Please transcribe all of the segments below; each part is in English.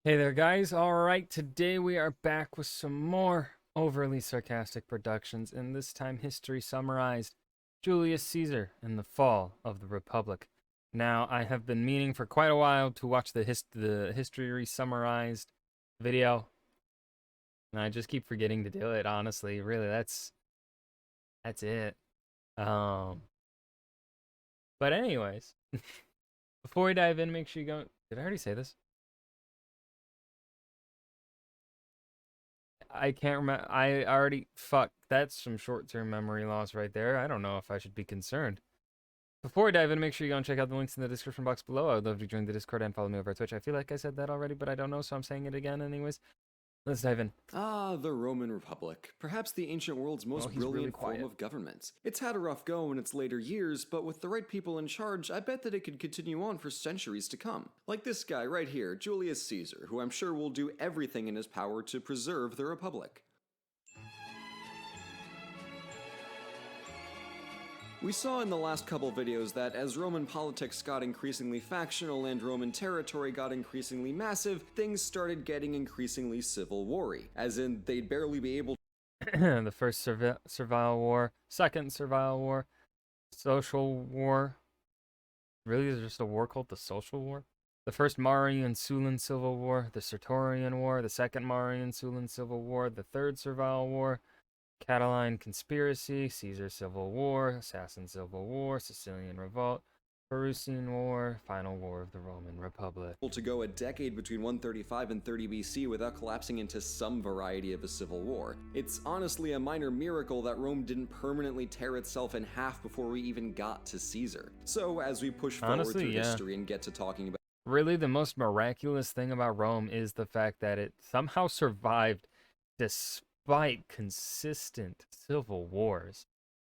Hey there, guys. All right, today we are back with some more overly sarcastic productions, and this time history summarized Julius Caesar and the fall of the Republic. Now, I have been meaning for quite a while to watch the history summarized video, and I just keep forgetting to do it. Honestly, really, that's it. Um, but anyways, before we dive in, make sure you go. Did I already say this? I can't remember. I already fuck. That's some short-term memory loss right there. I don't know if I should be concerned. Before we dive in, make sure you go and check out the links in the description box below. I would love to join the Discord and follow me over at Twitch. I feel like I said that already, but I don't know, so I'm saying it again anyways. Let's dive in. Ah, the Roman Republic, perhaps the ancient world's most he's really brilliant quiet. form of government. It's had a rough go in its later years, but with the right people in charge, I bet that it could continue on for centuries to come. Like this guy right here, Julius Caesar, who I'm sure will do everything in his power to preserve the Republic. We saw in the last couple videos that as Roman politics got increasingly factional and Roman territory got increasingly massive, things started getting increasingly civil war-y, as in they'd barely be able The first Servile War, second Servile War, Social War. Really, is just a war called the Social War? The first Marian-Sulan Civil War, the Sertorian War, the second Marian-Sulan Civil War, the third Servile War, Catiline Conspiracy, Caesar Civil War, Assassin Civil War, Sicilian Revolt, Perusian War, Final War of the Roman Republic. to go a decade between 135 and 30 BC without collapsing into some variety of a civil war. It's honestly a minor miracle that Rome didn't permanently tear itself in half before we even got to Caesar. So as we push forward through history and get to talking about really the most miraculous thing about Rome is the fact that it somehow survived despite consistent civil wars.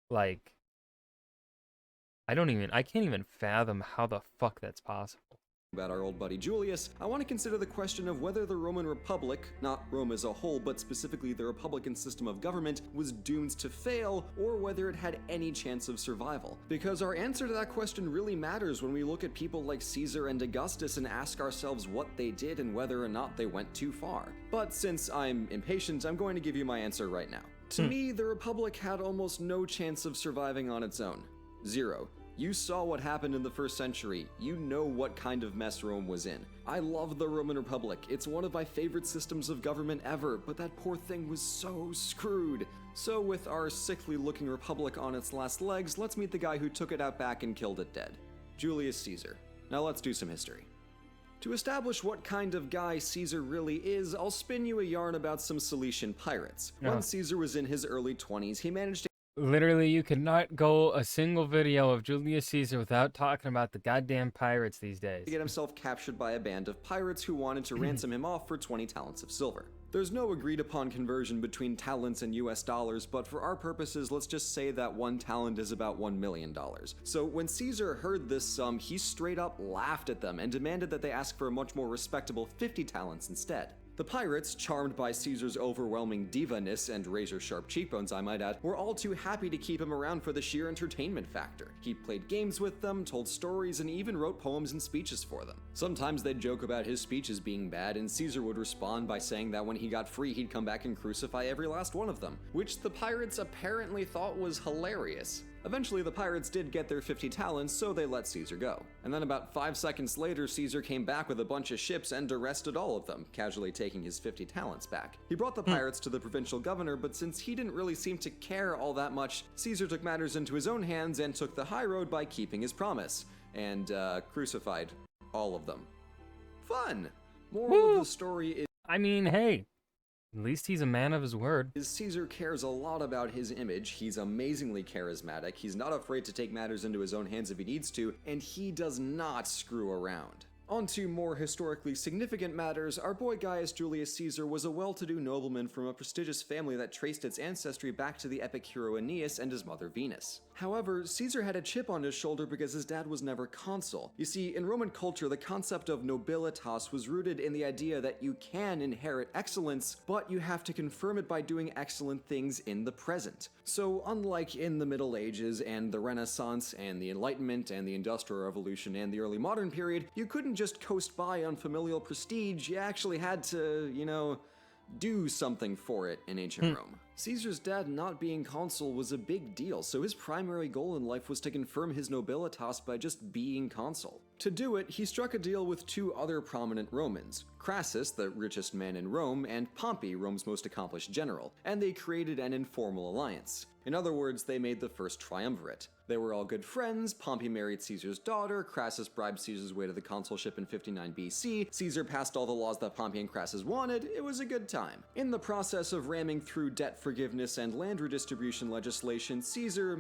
Like, I can't even fathom how the fuck that's possible. our old buddy Julius, I want to consider the question of whether the Roman Republic, not Rome as a whole, but specifically the Republican system of government, was doomed to fail, or whether it had any chance of survival. Because our answer to that question really matters when we look at people like Caesar and Augustus and ask ourselves what they did and whether or not they went too far. But since I'm impatient, I'm going to give you my answer right now. To me, the Republic had almost no chance of surviving on its own. Zero. You saw what happened in the first century. You know what kind of mess Rome was in. I love the Roman Republic. It's one of my favorite systems of government ever, but that poor thing was so screwed. So with our sickly looking republic on its last legs, let's meet the guy who took it out back and killed it dead. Julius Caesar. Now let's do some history. To establish what kind of guy Caesar really is, I'll spin you a yarn about some Cilician pirates. When Caesar was in his early 20s, he managed to Literally, you could not go a single video of Julius Caesar without talking about the goddamn pirates these days. get himself captured by a band of pirates who wanted to ransom him off for 20 talents of silver. There's no agreed upon conversion between talents and US dollars, but for our purposes, let's just say that 1 talent is about $1 million. So when Caesar heard this sum, he straight up laughed at them and demanded that they ask for a much more respectable 50 talents instead. The pirates, charmed by Caesar's overwhelming diva-ness and razor-sharp cheekbones, I might add, were all too happy to keep him around for the sheer entertainment factor. He played games with them, told stories, and even wrote poems and speeches for them. Sometimes they'd joke about his speeches being bad, and Caesar would respond by saying that when he got free, he'd come back and crucify every last one of them, which the pirates apparently thought was hilarious. Eventually, the pirates did get their 50 talents, so they let Caesar go. And then about 5 seconds later, Caesar came back with a bunch of ships and arrested all of them, casually taking his 50 talents back. He brought the pirates to the provincial governor, but since he didn't really seem to care all that much, Caesar took matters into his own hands and took the high road by keeping his promise, and crucified all of them. Fun! Moral of the story is, I mean, hey, at least he's a man of his word. Caesar cares a lot about his image, he's amazingly charismatic, he's not afraid to take matters into his own hands if he needs to, and he does not screw around. On to more historically significant matters, our boy Gaius Julius Caesar was a well-to-do nobleman from a prestigious family that traced its ancestry back to the epic hero Aeneas and his mother Venus. However, Caesar had a chip on his shoulder because his dad was never consul. You see, in Roman culture, the concept of nobilitas was rooted in the idea that you can inherit excellence, but you have to confirm it by doing excellent things in the present. So, unlike in the Middle Ages and the Renaissance and the Enlightenment and the Industrial Revolution and the early modern period, you couldn't just coast by on familial prestige, you actually had to, do something for it in ancient Rome. Caesar's dad not being consul was a big deal, so his primary goal in life was to confirm his nobilitas by just being consul. To do it, he struck a deal with two other prominent Romans, Crassus, the richest man in Rome, and Pompey, Rome's most accomplished general, and they created an informal alliance. In other words, they made the first triumvirate. They were all good friends, Pompey married Caesar's daughter, Crassus bribed Caesar's way to the consulship in 59 BC, Caesar passed all the laws that Pompey and Crassus wanted, it was a good time. In the process of ramming through debt forgiveness and land redistribution legislation, Caesar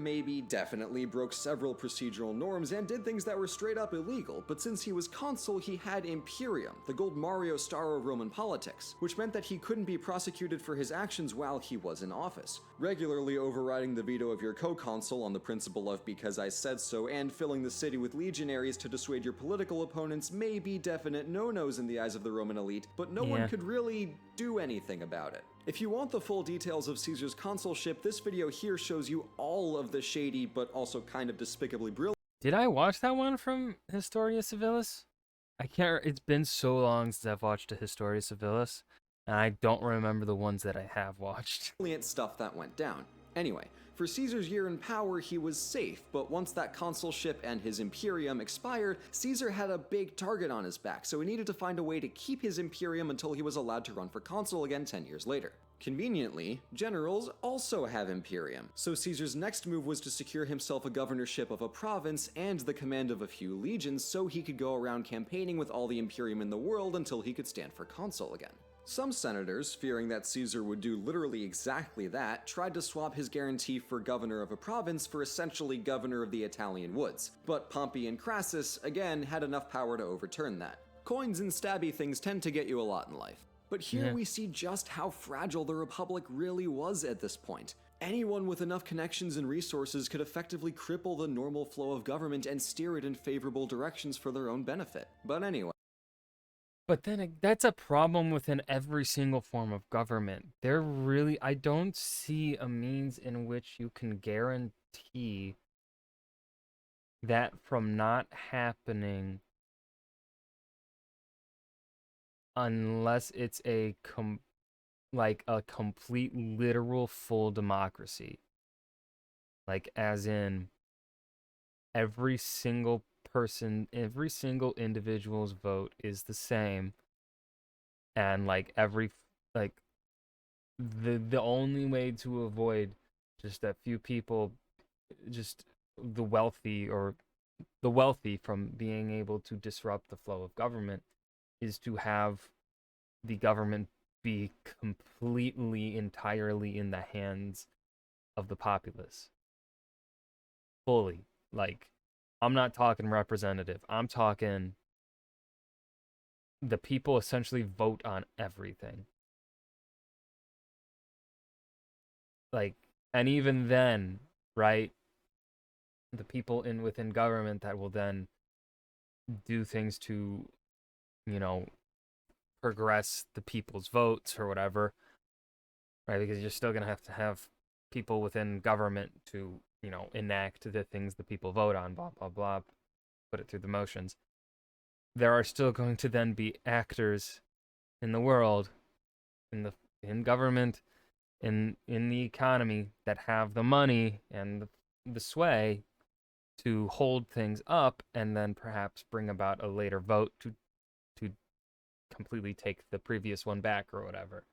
definitely broke several procedural norms and did things that were straight up illegal, but since he was consul, he had imperium, the gold Mario star of Roman politics, which meant that he couldn't be prosecuted for his actions while he was in office, regularly overriding the veto of your co-consul on the principle of because I said so, and filling the city with legionaries to dissuade your political opponents may be definite no-nos in the eyes of the Roman elite, but no one could really do anything about it. If you want the full details of Caesar's consulship, this video here shows you all of the shady but also kind of despicably brilliant. Did I watch that one from Historia Civilis? I can't. It's been so long since I've watched a Historia Civilis, and I don't remember the ones that I have watched. Stuff that went down. Anyway, for Caesar's year in power, he was safe, but once that consulship and his imperium expired, Caesar had a big target on his back, so he needed to find a way to keep his imperium until he was allowed to run for consul again 10 years later. Conveniently, generals also have imperium, so Caesar's next move was to secure himself a governorship of a province and the command of a few legions so he could go around campaigning with all the imperium in the world until he could stand for consul again. Some senators, fearing that Caesar would do literally exactly that, tried to swap his guarantee for governor of a province for essentially governor of the Italian woods, but Pompey and Crassus, again, had enough power to overturn that. Coins and stabby things tend to get you a lot in life. But here we see just how fragile the Republic really was at this point. Anyone with enough connections and resources could effectively cripple the normal flow of government and steer it in favorable directions for their own benefit. But anyway. But then that's a problem within every single form of government. I don't see a means in which you can guarantee that from not happening unless it's a complete literal full democracy. Like as in every single person, every single individual's vote is the same, and the only way to avoid just a few people, just the wealthy from being able to disrupt the flow of government is to have the government be completely, entirely in the hands of the populace. Fully. Like, I'm not talking representative. I'm talking the people essentially vote on everything. Like, and even then, right, the people within government that will then do things to, progress the people's votes or whatever, right? Because you're still going to have people within government to, enact the things the people vote on, blah, blah, blah, put it through the motions. There are still going to then be actors in the world, in government, in the economy that have the money and the sway to hold things up and then perhaps bring about a later vote to completely take the previous one back or whatever.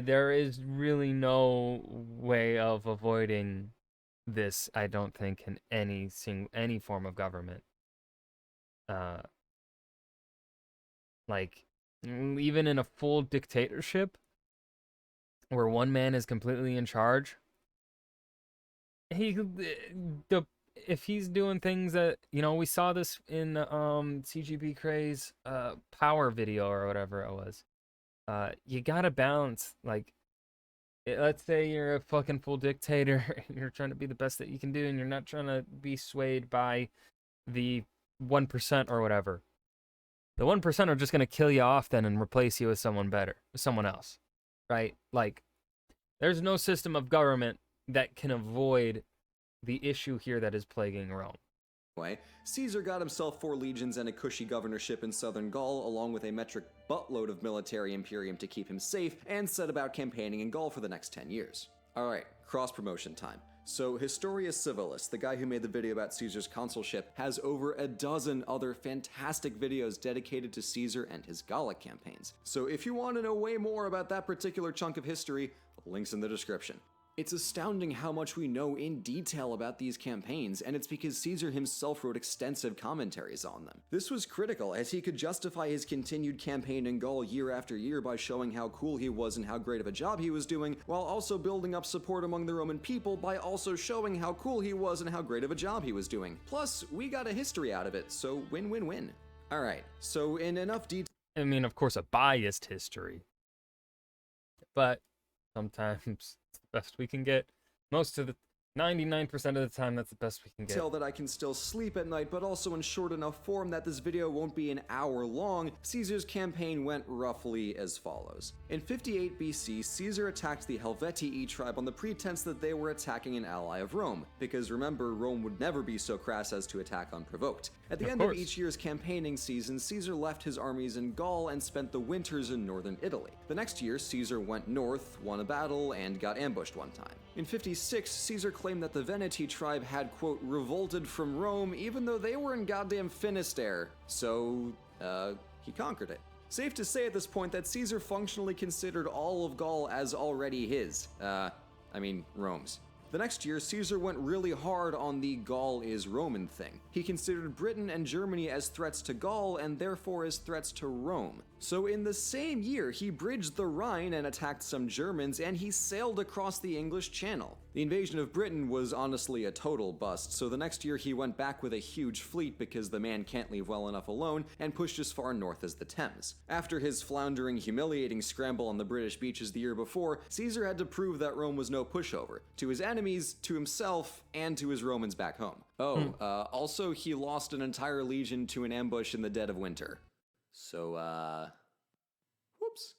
There is really no way of avoiding this, I don't think, in any form of government. Even in a full dictatorship where one man is completely in charge, if he's doing things that, we saw this in CGP Craze power video or whatever it was. You gotta balance, let's say you're a fucking full dictator, and you're trying to be the best that you can do, and you're not trying to be swayed by the 1% or whatever. The 1% are just going to kill you off then and replace you with someone better, with someone else, right? Like, there's no system of government that can avoid the issue here that is plaguing Rome. Anyway, Caesar got himself 4 legions and a cushy governorship in southern Gaul, along with a metric buttload of military imperium to keep him safe, and set about campaigning in Gaul for the next 10 years. Alright, cross-promotion time. So Historius Civilis, the guy who made the video about Caesar's consulship, has over a dozen other fantastic videos dedicated to Caesar and his Gallic campaigns. So if you want to know way more about that particular chunk of history, links in the description. It's astounding how much we know in detail about these campaigns, and it's because Caesar himself wrote extensive commentaries on them. This was critical, as he could justify his continued campaign in Gaul year after year by showing how cool he was and how great of a job he was doing, while also building up support among the Roman people by also showing how cool he was and how great of a job he was doing. Plus, we got a history out of it, so win-win-win. Alright, so in enough detail. I mean, of course, a biased history, but sometimes it's the best we can get. 99% of the time, that's the best we can get. Tell that I can still sleep at night, but also in short enough form that this video won't be an hour long. Caesar's campaign went roughly as follows. In 58 BC, Caesar attacked the Helvetii tribe on the pretense that they were attacking an ally of Rome, because remember, Rome would never be so crass as to attack unprovoked. At the end of each year's campaigning season, Caesar left his armies in Gaul and spent the winters in northern Italy. The next year, Caesar went north, won a battle, and got ambushed one time. In 56, Caesar claimed that the Veneti tribe had, quote, revolted from Rome even though they were in goddamn Finisterre, so, he conquered it. Safe to say at this point that Caesar functionally considered all of Gaul as already his, Rome's. The next year, Caesar went really hard on the Gaul is Roman thing. He considered Britain and Germany as threats to Gaul and therefore as threats to Rome. So in the same year, he bridged the Rhine and attacked some Germans, and he sailed across the English Channel. The invasion of Britain was honestly a total bust, so the next year he went back with a huge fleet because the man can't leave well enough alone, and pushed as far north as the Thames. After his floundering, humiliating scramble on the British beaches the year before, Caesar had to prove that Rome was no pushover, to his enemies, to himself, and to his Romans back home. Also he lost an entire legion to an ambush in the dead of winter. So, whoops.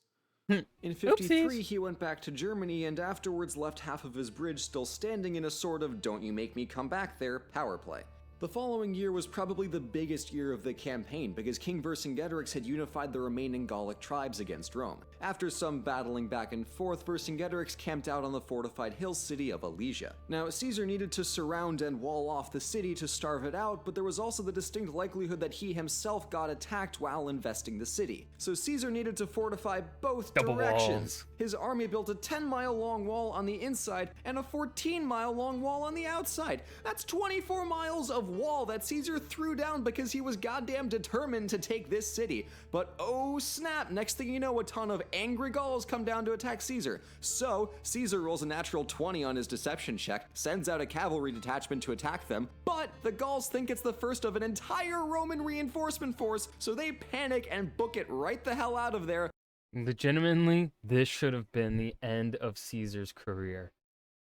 In 53, he went back to Germany and afterwards left half of his bridge still standing in a sort of don't you make me come back there power play. The following year was probably the biggest year of the campaign because King Vercingetorix had unified the remaining Gallic tribes against Rome. After some battling back and forth, Vercingetorix camped out on the fortified hill city of Alesia. Now, Caesar needed to surround and wall off the city to starve it out, but there was also the distinct likelihood that he himself got attacked while investing the city. So Caesar needed to fortify both directions. His army built a 10-mile long wall on the inside and a 14-mile long wall on the outside. That's 24 miles of wall that Caesar threw down because he was goddamn determined to take this city. But oh snap, next thing you know, a ton of angry Gauls come down to attack Caesar. So Caesar rolls a natural 20 on his deception check, sends out a cavalry detachment to attack them, but the Gauls think it's the first of an entire Roman reinforcement force, so they panic and book it right the hell out of there. Legitimately, this should have been the end of Caesar's career.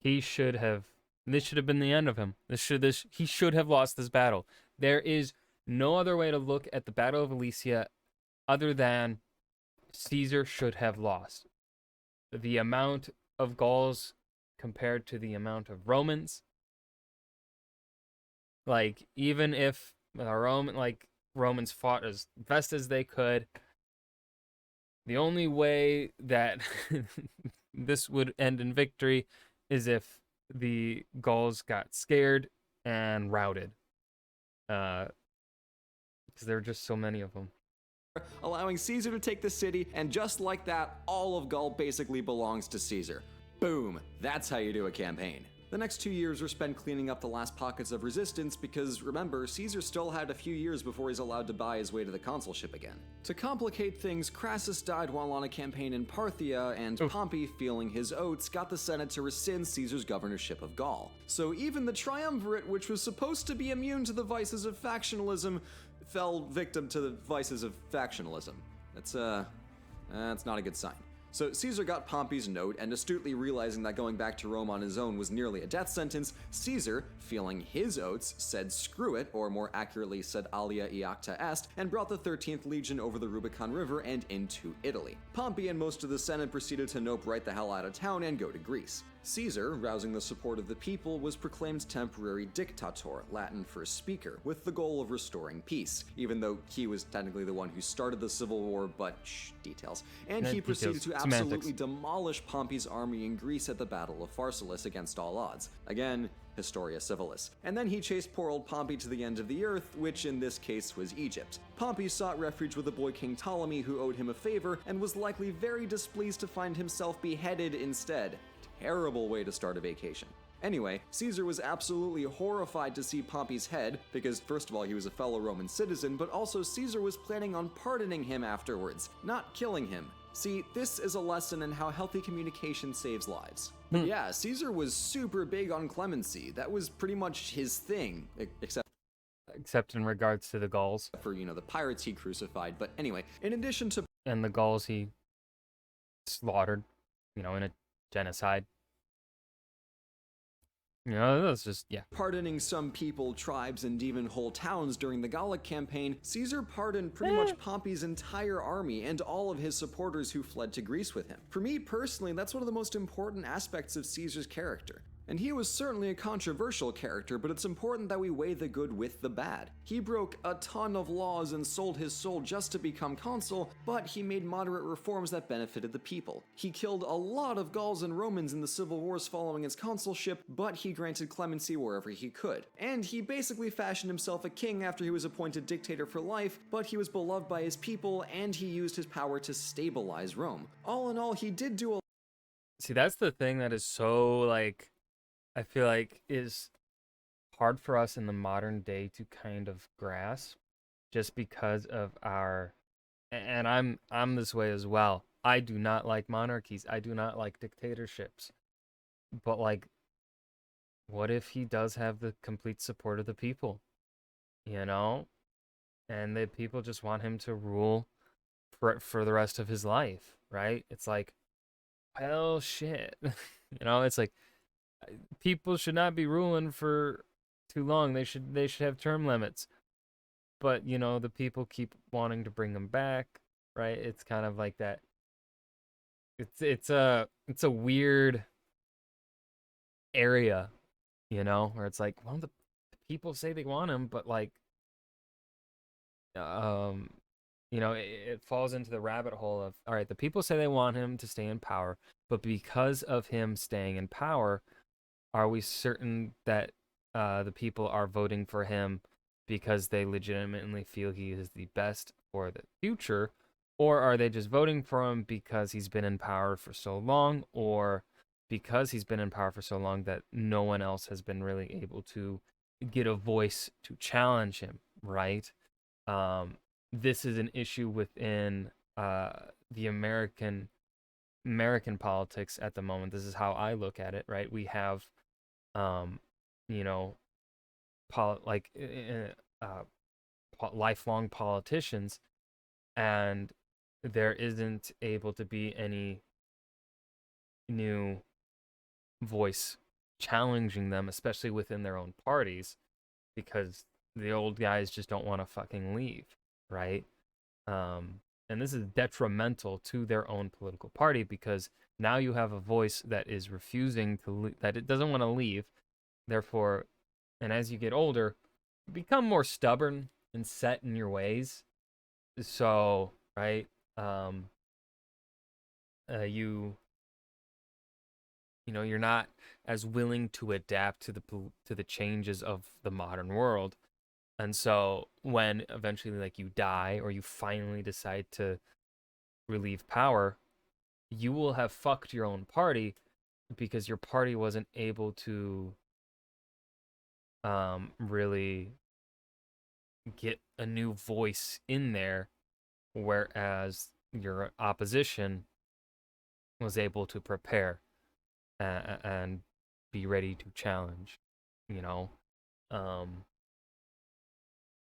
This should have been the end of him. He should have lost this battle. There is no other way to look at the Battle of Alesia other than Caesar should have lost. The amount of Gauls compared to the amount of Romans. Like, even if Romans fought as best as they could, the only way that this would end in victory is if the Gauls got scared and routed. Because there were just so many of them. Allowing Caesar to take the city, and just like that, all of Gaul basically belongs to Caesar. Boom! That's how you do a campaign. The next 2 years were spent cleaning up the last pockets of resistance because, remember, Caesar still had a few years before he's allowed to buy his way to the consulship again. To complicate things, Crassus died while on a campaign in Parthia, and Pompey, feeling his oats, got the Senate to rescind Caesar's governorship of Gaul. So even the triumvirate, which was supposed to be immune to the vices of factionalism, fell victim to the vices of factionalism. That's not a good sign. So Caesar got Pompey's note, and astutely realizing that going back to Rome on his own was nearly a death sentence, Caesar, feeling his oats, said screw it, or more accurately said alia iacta est, and brought the 13th Legion over the Rubicon River and into Italy. Pompey and most of the Senate proceeded to nope right the hell out of town and go to Greece. Caesar, rousing the support of the people, was proclaimed temporary dictator, Latin for speaker, with the goal of restoring peace, even though he was technically the one who started the civil war, but details. And he proceeded to absolutely demolish Pompey's army in Greece at the Battle of Pharsalus against all odds. Again, Historia Civilis. And then he chased poor old Pompey to the end of the earth, which in this case was Egypt. Pompey sought refuge with the boy King Ptolemy, who owed him a favor, and was likely very displeased to find himself beheaded instead. Terrible way to start a vacation. Anyway, Caesar was absolutely horrified to see Pompey's head, because first of all he was a fellow Roman citizen, but also Caesar was planning on pardoning him afterwards, not killing him. See, this is a lesson in how healthy communication saves lives. But yeah, Caesar was super big on clemency. That was pretty much his thing, except in regards to the Gauls. For, the pirates he crucified. But anyway, in addition to... And the Gauls he slaughtered, in a genocide. That's just, yeah. Pardoning some people, tribes, and even whole towns during the Gallic campaign, Caesar pardoned pretty much Pompey's entire army and all of his supporters who fled to Greece with him. For me personally, that's one of the most important aspects of Caesar's character. And he was certainly a controversial character, but it's important that we weigh the good with the bad. He broke a ton of laws and sold his soul just to become consul, but he made moderate reforms that benefited the people. He killed a lot of Gauls and Romans in the civil wars following his consulship, but he granted clemency wherever he could. And he basically fashioned himself a king after he was appointed dictator for life, but he was beloved by his people, and he used his power to stabilize Rome. All in all, he did do a... See, that's the thing that is so, I feel like is hard for us in the modern day to kind of grasp, just because of our, and I'm this way as well. I do not like monarchies. I do not like dictatorships. But what if he does have the complete support of the people? And the people just want him to rule for the rest of his life, right? It's well, shit. It's people should not be ruling for too long. They should have term limits. But the people keep wanting to bring them back, right? It's kind of like that. It's a weird area, where it's well, the people say they want him, but it falls into the rabbit hole of, all right, the people say they want him to stay in power, but because of him staying in power, are we certain that the people are voting for him because they legitimately feel he is the best for the future? Or are they just voting for him because he's been in power for so long, or because he's been in power for so long that no one else has been really able to get a voice to challenge him, right? This is an issue within the American politics at the moment. This is how I look at it, right? We have lifelong politicians, and there isn't able to be any new voice challenging them, especially within their own parties, because the old guys just don't want to fucking leave, right? And this is detrimental to their own political party, because now you have a voice that is refusing to that it doesn't want to leave. Therefore, and as you get older, you become more stubborn and set in your ways. So, right, you're not as willing to adapt to the changes of the modern world. And so when eventually you die, or you finally decide to relieve power, you will have fucked your own party, because your party wasn't able to really get a new voice in there, whereas your opposition was able to prepare and be ready to challenge.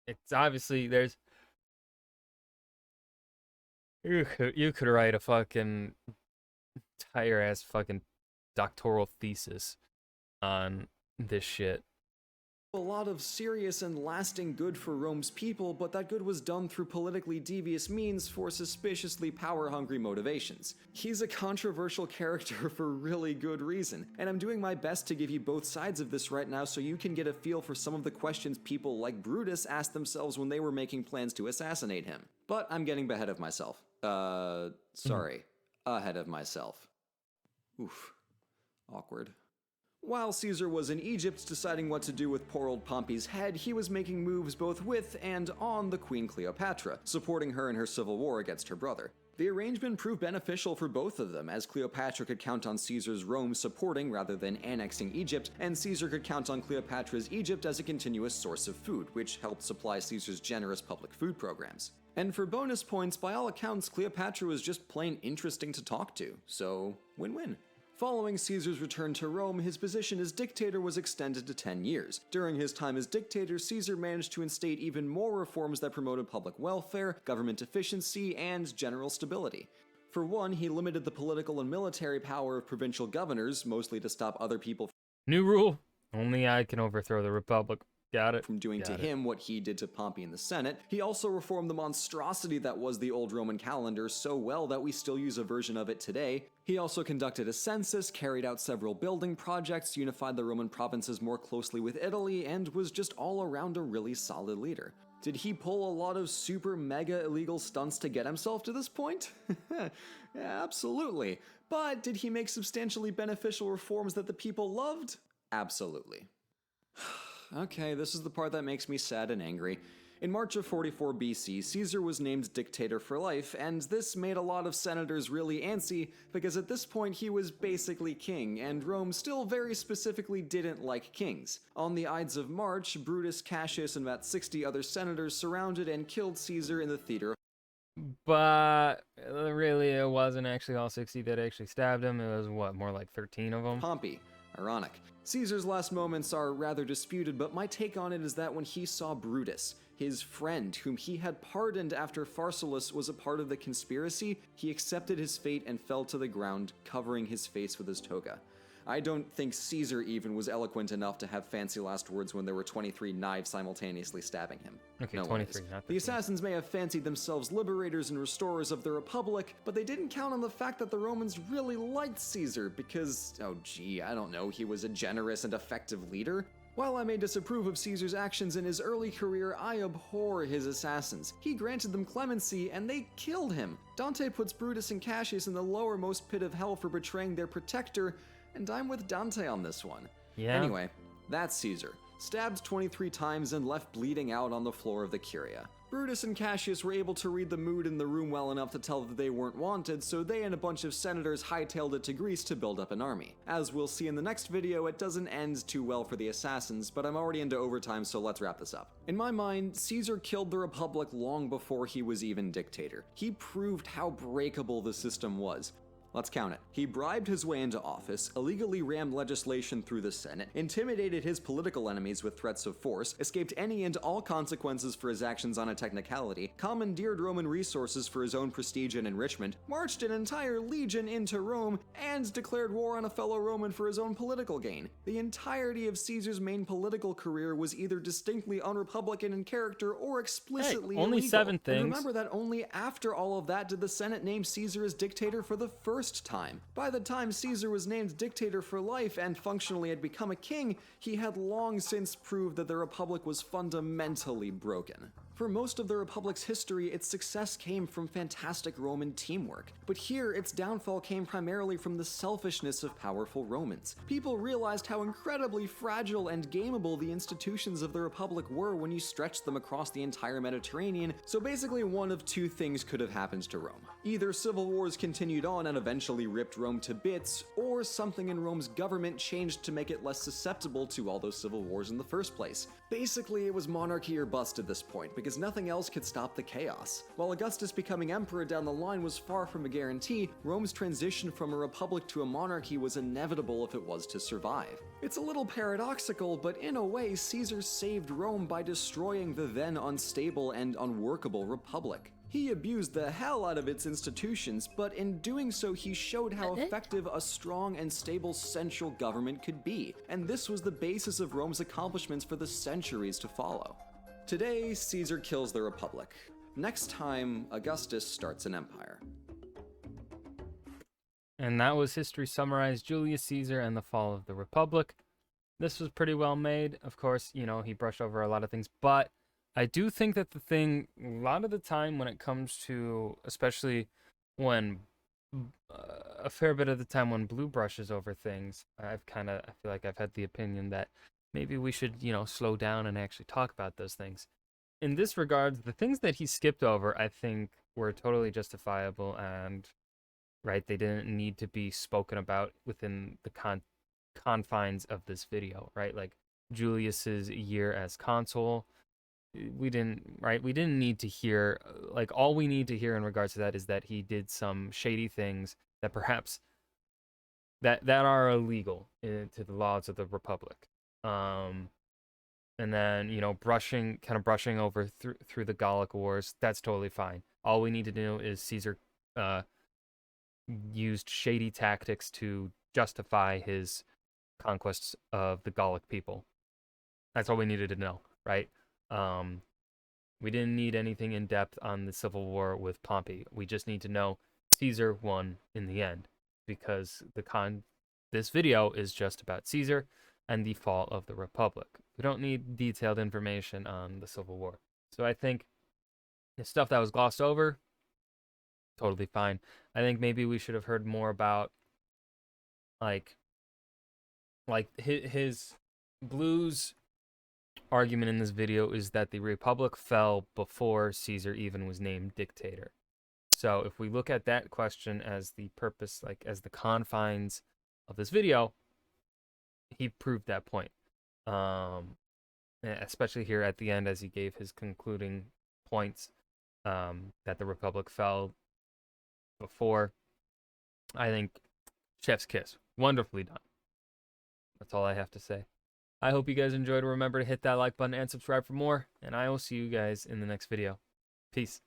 It's obviously there's you could write a fucking entire ass fucking doctoral thesis on this shit. A lot of serious and lasting good for Rome's people, but that good was done through politically devious means for suspiciously power-hungry motivations. He's a controversial character for really good reason, and I'm doing my best to give you both sides of this right now so you can get a feel for some of the questions people like Brutus asked themselves when they were making plans to assassinate him. But I'm getting ahead of myself. Ahead of myself. Oof. Awkward. While Caesar was in Egypt deciding what to do with poor old Pompey's head, he was making moves both with and on the Queen Cleopatra, supporting her in her civil war against her brother. The arrangement proved beneficial for both of them, as Cleopatra could count on Caesar's Rome supporting rather than annexing Egypt, and Caesar could count on Cleopatra's Egypt as a continuous source of food, which helped supply Caesar's generous public food programs. And for bonus points, by all accounts, Cleopatra was just plain interesting to talk to, so win-win. Following Caesar's return to Rome, his position as dictator was extended to 10 years. During his time as dictator, Caesar managed to instate even more reforms that promoted public welfare, government efficiency, and general stability. For one, he limited the political and military power of provincial governors, mostly to stop other people New rule: only I can overthrow the Republic. Got it. from doing to him what he did to Pompey in the Senate. He also reformed the monstrosity that was the old Roman calendar so well that we still use a version of it today. He also conducted a census, carried out several building projects, unified the Roman provinces more closely with Italy, and was just all around a really solid leader. Did he pull a lot of super mega illegal stunts to get himself to this point? Yeah, absolutely. But did he make substantially beneficial reforms that the people loved? Absolutely. Okay, this is the part that makes me sad and angry. In March of 44 BC, Caesar was named dictator for life, and this made a lot of senators really antsy because at this point he was basically king, and Rome still very specifically didn't like kings. On the Ides of March, Brutus, Cassius, and about 60 other senators surrounded and killed Caesar in the theater. But really, it wasn't actually all 60 that actually stabbed him. It was, what, more like 13 of them? Pompey. Ironic. Caesar's last moments are rather disputed, but my take on it is that when he saw Brutus, his friend, whom he had pardoned after Pharsalus was a part of the conspiracy, he accepted his fate and fell to the ground, covering his face with his toga. I don't think Caesar even was eloquent enough to have fancy last words when there were 23 knives simultaneously stabbing him. Okay, No 23, worries. not The 13. assassins may have fancied themselves liberators and restorers of the Republic, but they didn't count on the fact that the Romans really liked Caesar because, I don't know, he was a generous and effective leader. While I may disapprove of Caesar's actions in his early career, I abhor his assassins. He granted them clemency, and they killed him. Dante puts Brutus and Cassius in the lowermost pit of hell for betraying their protector, and I'm with Dante on this one. Yeah. Anyway, that's Caesar. Stabbed 23 times and left bleeding out on the floor of the Curia. Brutus and Cassius were able to read the mood in the room well enough to tell that they weren't wanted, so they and a bunch of senators hightailed it to Greece to build up an army. As we'll see in the next video, it doesn't end too well for the assassins, but I'm already into overtime, so let's wrap this up. In my mind, Caesar killed the Republic long before he was even dictator. He proved how breakable the system was. Let's count it. He bribed his way into office, illegally rammed legislation through the Senate, intimidated his political enemies with threats of force, escaped any and all consequences for his actions on a technicality, commandeered Roman resources for his own prestige and enrichment, marched an entire legion into Rome, and declared war on a fellow Roman for his own political gain. The entirety of Caesar's main political career was either distinctly unrepublican in character or explicitly only illegal. 7 And things. remember that only after all of that did the Senate name Caesar as dictator for the first time. By the time Caesar was named dictator for life and functionally had become a king, he had long since proved that the Republic was fundamentally broken. For most of the Republic's history, its success came from fantastic Roman teamwork, but here its downfall came primarily from the selfishness of powerful Romans. People realized how incredibly fragile and gameable the institutions of the Republic were when you stretched them across the entire Mediterranean, so basically one of two things could have happened to Rome. Either civil wars continued on and eventually ripped Rome to bits, or something in Rome's government changed to make it less susceptible to all those civil wars in the first place. Basically, it was monarchy or bust at this point, because nothing else could stop the chaos. While Augustus becoming emperor down the line was far from a guarantee, Rome's transition from a republic to a monarchy was inevitable if it was to survive. It's a little paradoxical, but in a way, Caesar saved Rome by destroying the then unstable and unworkable republic. He abused the hell out of its institutions, but in doing so he showed how effective a strong and stable central government could be, and this was the basis of Rome's accomplishments for the centuries to follow. Today, Caesar kills the Republic. Next time, Augustus starts an empire. And that was History Summarized, Julius Caesar and the Fall of the Republic. This was pretty well made. Of course, you know, he brushed over a lot of things, but I do think that the thing, a lot of the time when it comes to, especially when, a fair bit of the time when Blue brushes over things, I feel like I've had the opinion that maybe we should, you know, slow down and actually talk about those things. In this regard, the things that he skipped over, I think, were totally justifiable and, right, they didn't need to be spoken about within the confines of this video, right? Like Julius's year as consul, we didn't need to hear, like, all we need to hear in regards to that is that he did some shady things that perhaps that are illegal to the laws of the Republic. And then, you know, brushing over through the Gallic Wars, that's totally fine. All we need to know is Caesar used shady tactics to justify his conquests of the Gallic people. That's all we needed to know, right? We didn't need anything in depth on the civil war with Pompey. We just need to know Caesar won in the end, because this video is just about Caesar and the fall of the Republic. We don't need detailed information on the civil war. So I think the stuff that was glossed over, totally fine. I think maybe we should have heard more about like his Blue's argument in this video is that the Republic fell before Caesar even was named dictator. So if we look at that question as the purpose, like as the confines of this video, he proved that point. Especially here at the end as he gave his concluding points, that the Republic fell before. I think chef's kiss. Wonderfully done. That's all I have to say. I hope you guys enjoyed. Remember to hit that like button and subscribe for more, and I will see you guys in the next video. Peace.